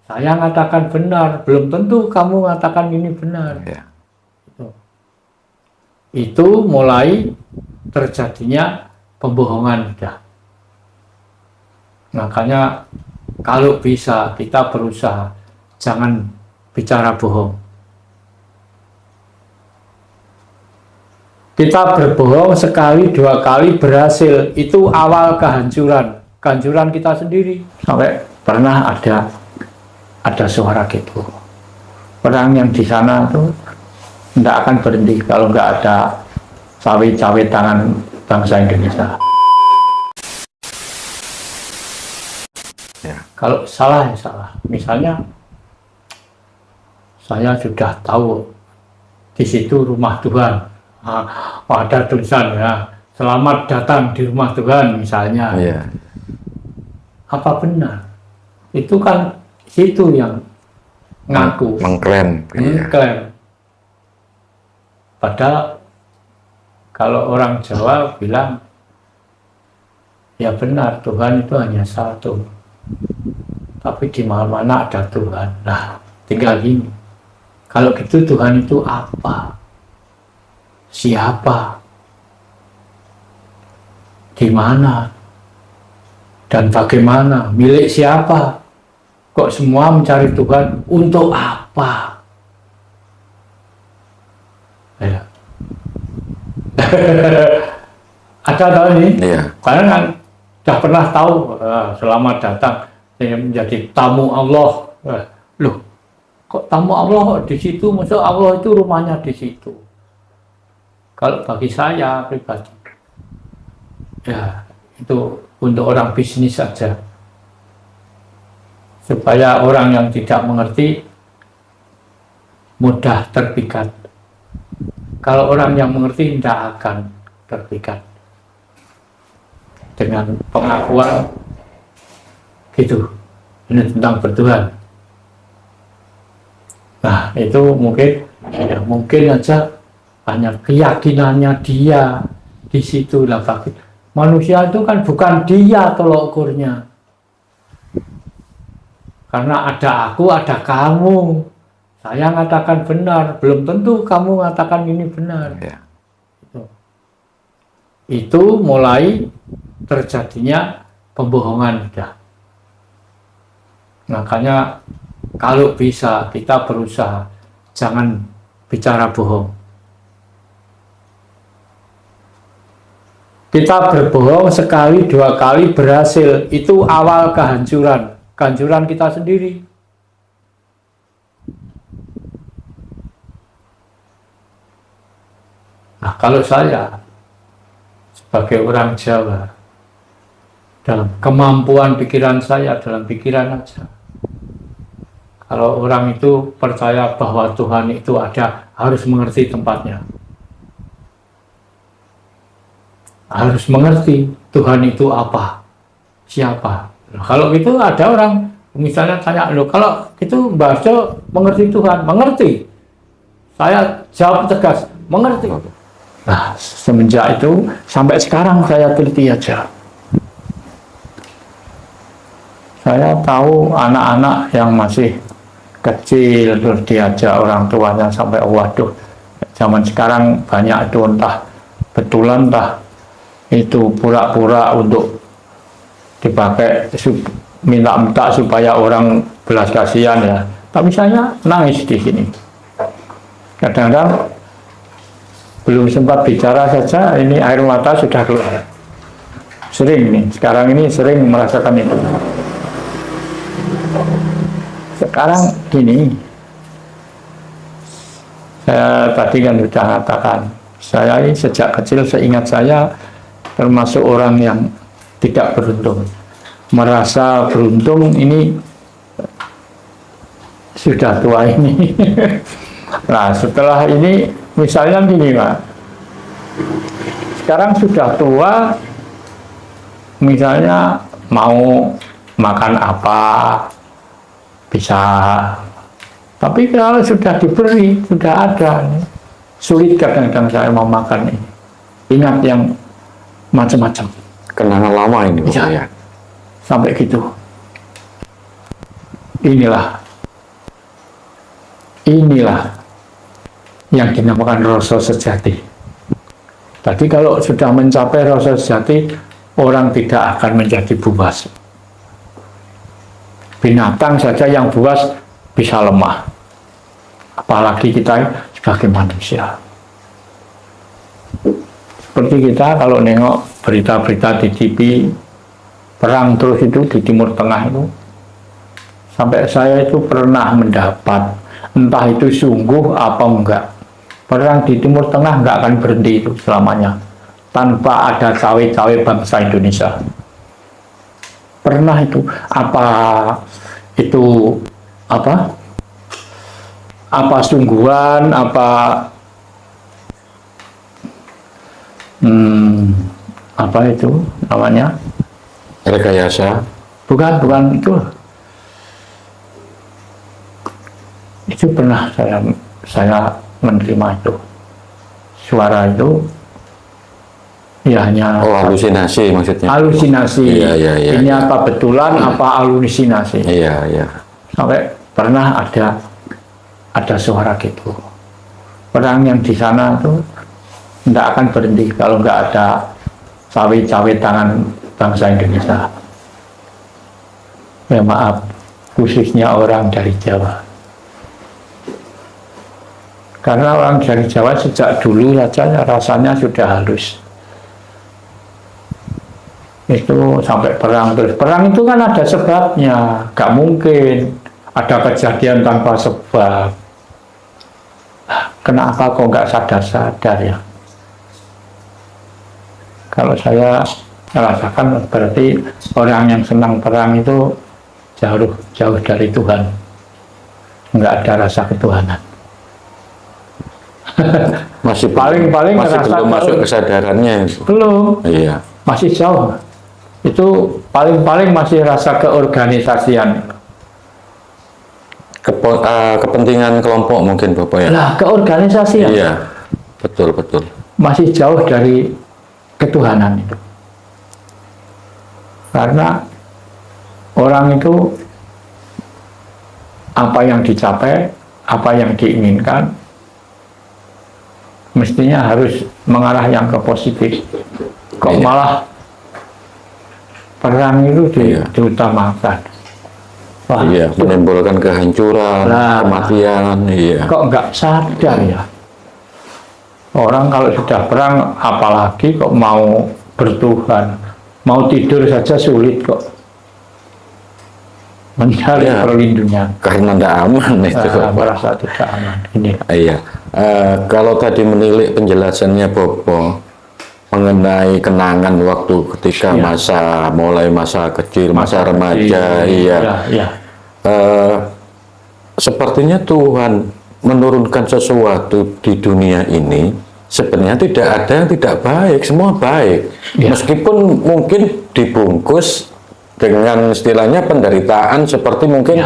Saya mengatakan benar, belum tentu kamu mengatakan ini benar. Ya. Itu mulai terjadinya pembohongan. Ya. Makanya kalau bisa kita berusaha jangan bicara bohong. Kita berbohong sekali, dua kali berhasil, itu awal kehancuran kita sendiri. Sampai pernah ada suara gitu, orang yang di sana tuh tidak akan berhenti kalau nggak ada cawe-cawe tangan bangsa Indonesia. Ya. Kalau salah ya salah. Misalnya saya sudah tahu di situ rumah Tuhan, ada tulisan ya, selamat datang di rumah Tuhan misalnya. Ya. Apa benar? Itu kan situ yang ngaku, mengklaim. Padahal kalau orang Jawa bilang ya benar, Tuhan itu hanya satu, tapi di mana-mana ada Tuhan. Nah, tinggal gini, kalau gitu Tuhan itu apa? Siapa? Di mana? Dan bagaimana? Milik siapa? Kok semua mencari Tuhan untuk apa? Ya. Ada tahu ini? Iya. Karena kan sudah pernah tahu selamat datang menjadi tamu Allah. Loh, kok tamu Allah di situ? Maksud Allah itu rumahnya di situ. Kalau bagi saya pribadi, ya itu untuk orang bisnis saja, supaya orang yang tidak mengerti mudah terpikat. Kalau orang yang mengerti tidak akan terpikat dengan pengakuan gitu, ini tentang bertuhan. Nah itu mungkin aja hanya keyakinannya dia di situ lah. Manusia itu kan bukan dia tolok ukurnya, karena ada aku, ada kamu. Saya mengatakan benar, belum tentu kamu mengatakan ini benar. Ya. Itu mulai terjadinya pembohongan. Ya. Makanya kalau bisa kita berusaha jangan bicara bohong. Kita berbohong sekali, dua kali berhasil, itu awal kehancuran kita sendiri. Nah, kalau saya sebagai orang Jawa, dalam kemampuan pikiran saya, dalam pikiran aja, kalau orang itu percaya bahwa Tuhan itu ada, harus mengerti tempatnya. Harus mengerti Tuhan itu apa, siapa. Nah, kalau gitu ada orang misalnya tanya, loh kalau itu Mbak Jo mengerti Tuhan? Mengerti. Saya jawab tegas, mengerti. Nah, semenjak itu sampai sekarang saya teliti aja. Saya tahu anak-anak yang masih kecil terus diajak orang tuanya sampai waduh, zaman sekarang banyak itu entah betulan entah itu pura-pura untuk dipakai minta-minta supaya orang belas kasihan ya. Tapi saya nangis di sini. Kadang-kadang belum sempat bicara saja ini air mata sudah keluar. Sering nih, sekarang ini sering merasakan itu. Sekarang gini, saya tadi kan sudah katakan, saya ini sejak kecil seingat saya termasuk orang yang tidak beruntung. Merasa beruntung ini sudah tua ini. Nah setelah ini misalnya gini Pak, sekarang sudah tua, misalnya mau makan apa bisa, tapi kalau sudah diberi, sudah ada, sulit kadang-kadang saya mau makan ini. Ingat yang macam-macam. Kenangan lama ini Pak ya. Sampai gitu. inilah yang dinamakan rasa sejati. Jadi kalau sudah mencapai rasa sejati, orang tidak akan menjadi buas. Binatang saja yang buas bisa lemah, apalagi kita sebagai manusia. Seperti kita kalau nengok berita-berita di TV, perang terus itu di Timur Tengah itu, sampai saya itu pernah mendapat, entah itu sungguh apa enggak, perang di Timur Tengah enggak akan berhenti itu selamanya, tanpa ada cawe-cawe bangsa Indonesia. Pernah itu, apa sungguhan, apa itu namanya? Rekayasa? Bukan itu. Itu pernah saya menerima itu. Suara itu ya hanya halusinasi maksudnya. Halusinasi. Iya. Ini apa betulan, apa halusinasi? Iya. Sampai pernah ada suara gitu. Perang yang di sana tuh tidak akan berhenti kalau nggak ada cawe-cawe tangan bangsa Indonesia. Ya maaf, khususnya orang dari Jawa. Karena orang dari Jawa sejak dulu saja rasanya sudah halus. Itu sampai perang terus. Perang itu kan ada sebabnya, gak mungkin ada kejadian tanpa sebab. Kenapa kok nggak sadar-sadar ya? Kalau saya merasakan berarti orang yang senang perang itu jauh dari Tuhan, nggak ada rasa ketuhanan. Masih paling belum masuk kesadarannya itu. Belum. Iya. Masih jauh. Itu paling masih rasa keorganisasian. Kepentingan kelompok mungkin Bapak ya. Lah, keorganisasian. Iya. Betul. Masih jauh dari ketuhanan itu. Karena orang itu apa yang dicapai, apa yang diinginkan, mestinya harus mengarah yang ke positif. Kok Iya. malah perang itu diutamakan. Wah, iya, menimbulkan kehancuran, kematian. Iya. Kok nggak sadar ya? Orang kalau sudah perang, apalagi kok mau bertuhan, mau tidur saja sulit kok. Mencari perlindungan. Karena tidak aman itu. Merasa tidak aman. Ini. Iya. Kalau tadi menilik penjelasannya Bopo mengenai kenangan waktu ketika mulai masa kecil, masa remaja, sepertinya Tuhan menurunkan sesuatu di dunia ini sebenarnya tidak ada yang tidak baik, semua baik. Meskipun mungkin dibungkus dengan istilahnya penderitaan seperti mungkin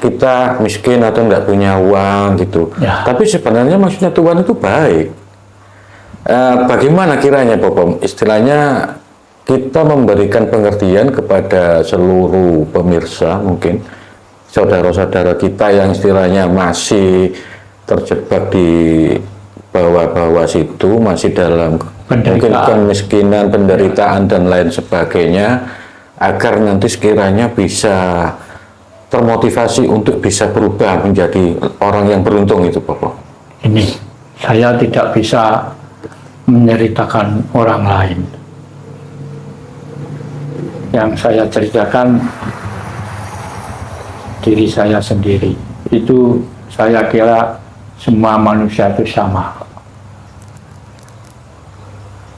kita miskin atau nggak punya uang gitu. Tapi sebenarnya maksudnya Tuhan itu baik. Bagaimana kiranya Bapak istilahnya kita memberikan pengertian kepada seluruh pemirsa, mungkin saudara-saudara kita yang istilahnya masih terjebak di bawah-bawah situ, masih dalam mungkin kemiskinan, penderitaan dan lain sebagainya, agar nanti sekiranya bisa termotivasi untuk bisa berubah menjadi orang yang beruntung itu Bapak. Ini saya tidak bisa menceritakan orang lain. Yang saya ceritakan diri saya sendiri. Itu saya kira semua manusia itu sama.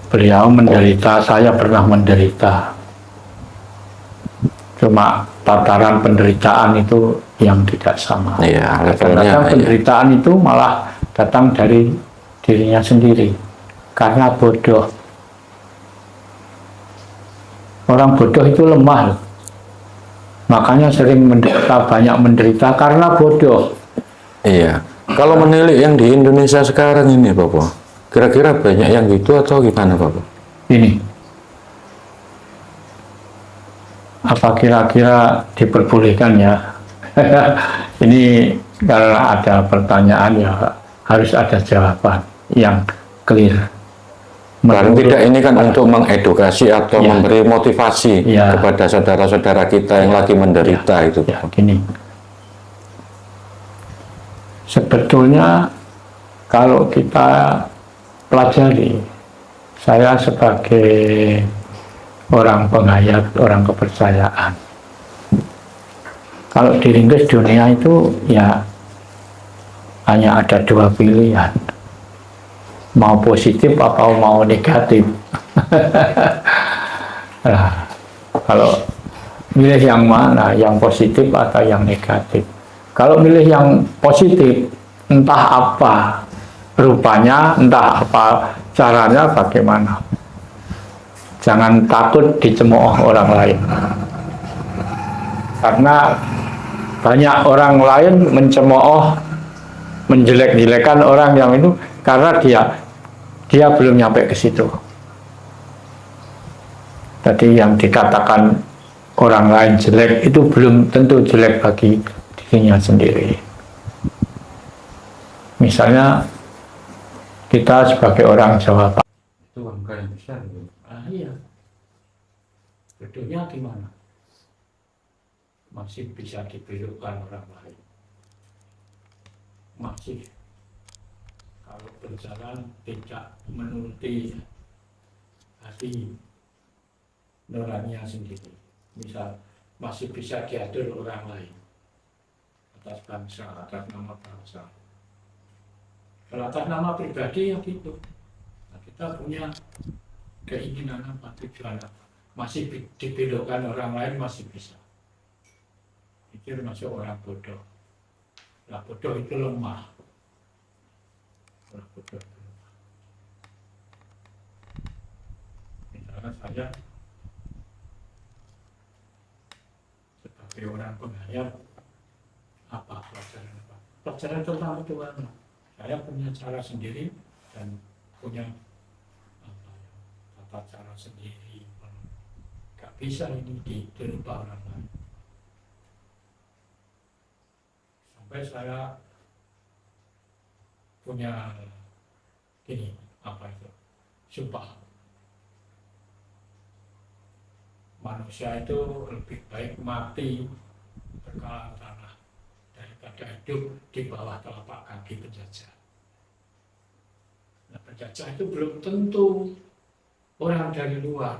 Beliau menderita, saya pernah menderita. Cuma tataran penderitaan itu yang tidak sama. Kadang-kadang penderitaan itu malah datang dari dirinya sendiri. Karena bodoh. Orang bodoh itu lemah. Makanya sering menderita, banyak menderita karena bodoh. Iya. Kalau menilik yang di Indonesia sekarang ini Bapak, kira-kira banyak yang gitu atau gimana Bapak? Ini. Apa kira-kira diperbolehkan ya Ini karena ada pertanyaan ya harus ada jawaban yang clear. Paling tidak ini kan untuk mengedukasi atau Ya. memberi motivasi Ya. kepada saudara-saudara kita yang lagi menderita itu. Ya, gini. Sebetulnya kalau kita pelajari, saya sebagai orang penghayat, orang kepercayaan, kalau diringkas dunia itu ya hanya ada dua pilihan, mau positif atau mau negatif. Nah, kalau milih yang mana, yang positif atau yang negatif? Kalau milih yang positif, entah apa rupanya, entah apa caranya, bagaimana. Jangan takut dicemooh orang lain. Karena banyak orang lain mencemooh, menjelek-jelekan orang yang itu karena dia belum nyampe ke situ. Tadi yang dikatakan orang lain jelek itu belum tentu jelek bagi dirinya sendiri. Misalnya kita sebagai orang Jawa Pak. Itu angka yang besar. Iya. Bedanya gimana? Masih bisa dibelokkan orang lain. Masih kalau berjalan tidak menuruti hati nuraninya sendiri. Misal masih bisa diatur orang lain atas bangsa, atas nama bangsa. Kalau atas nama pribadi ya gitu. Nah, kita punya keinginan apa, tujuan apa. Masih dibelokkan orang lain masih bisa. Itu termasuk orang bodoh. Nah, bodoh itu lemah. Orang bodoh itu lemah. Misalnya saya sebagai orang penghayat, apa pelajaran apa? Pelajaran tentang Tuhan. Saya punya cara sendiri dan punya apa, tata cara sendiri. Gak bisa ini dirubah orang lain. Sampai saya punya ini apa itu, sumpah manusia itu lebih baik mati berkala tanah daripada hidup di bawah telapak kaki penjajah. Nah, penjajah itu belum tentu orang dari luar.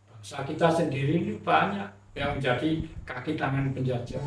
Bangsa kita sendiri ini banyak yang menjadi kaki tangan penjajah.